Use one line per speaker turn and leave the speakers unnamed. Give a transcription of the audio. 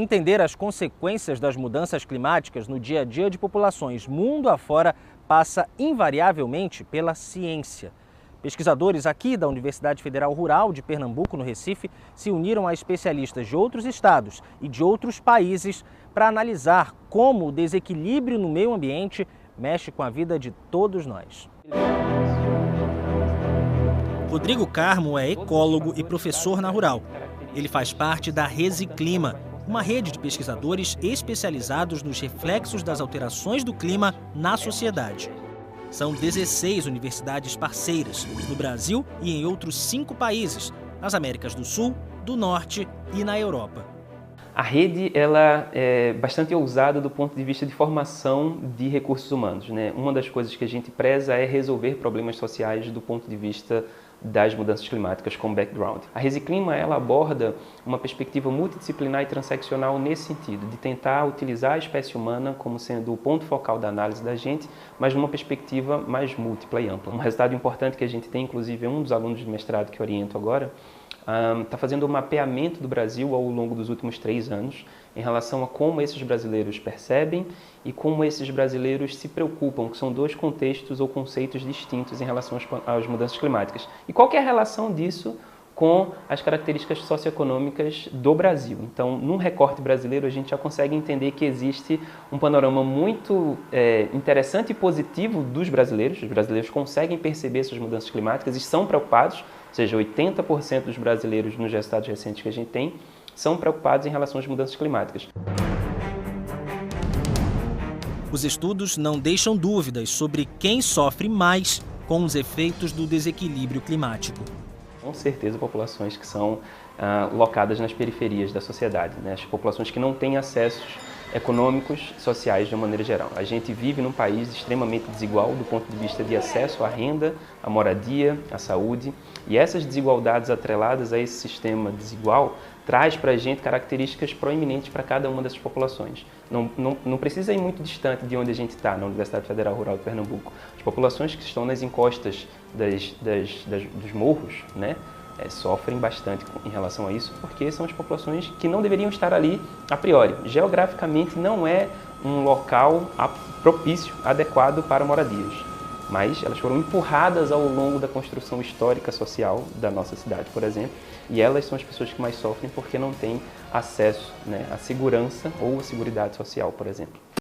Entender as consequências das mudanças climáticas no dia a dia de populações mundo afora passa invariavelmente pela ciência. Pesquisadores aqui da Universidade Federal Rural de Pernambuco, no Recife, se uniram a especialistas de outros estados e de outros países para analisar como o desequilíbrio no meio ambiente mexe com a vida de todos nós. Rodrigo Carmo é ecólogo e professor na Rural. Ele faz parte da Resiclima, uma rede de pesquisadores especializados nos reflexos das alterações do clima na sociedade. São 16 universidades parceiras, no Brasil e em outros 5 países, nas Américas do Sul, do Norte e na Europa.
A rede ela é bastante ousada do ponto de vista de formação de recursos humanos, né? Uma das coisas que a gente preza é resolver problemas sociais do ponto de vista das mudanças climáticas com background. A Resiclima ela aborda uma perspectiva multidisciplinar e transeccional nesse sentido, de tentar utilizar a espécie humana como sendo o ponto focal da análise da gente, mas numa perspectiva mais múltipla e ampla. Um resultado importante que a gente tem, inclusive, é um dos alunos de mestrado que eu oriento agora, está fazendo um mapeamento do Brasil ao longo dos últimos 3 anos em relação a como esses brasileiros percebem e como esses brasileiros se preocupam, que são 2 contextos ou conceitos distintos em relação às mudanças climáticas. E qual que é a relação disso com as características socioeconômicas do Brasil? Então, num recorte brasileiro, a gente já consegue entender que existe um panorama muito interessante e positivo dos brasileiros. Os brasileiros conseguem perceber essas mudanças climáticas e são preocupados, ou seja, 80% dos brasileiros nos resultados recentes que a gente tem são preocupados em relação às mudanças climáticas.
Os estudos não deixam dúvidas sobre quem sofre mais com os efeitos do desequilíbrio climático.
Com certeza, populações que são locadas nas periferias da sociedade, né? As populações que não têm acessos econômicos, sociais de uma maneira geral. A gente vive num país extremamente desigual do ponto de vista de acesso à renda, à moradia, à saúde, e essas desigualdades atreladas a esse sistema desigual traz para a gente características proeminentes para cada uma dessas populações. Não precisa ir muito distante de onde a gente está, na Universidade Federal Rural de Pernambuco. As populações que estão nas encostas dos morros, né, sofrem bastante em relação a isso, porque são as populações que não deveriam estar ali a priori. Geograficamente não é um local propício, adequado para moradias, mas elas foram empurradas ao longo da construção histórica social da nossa cidade, por exemplo, e elas são as pessoas que mais sofrem porque não têm acesso, né, à segurança ou à seguridade social, por exemplo.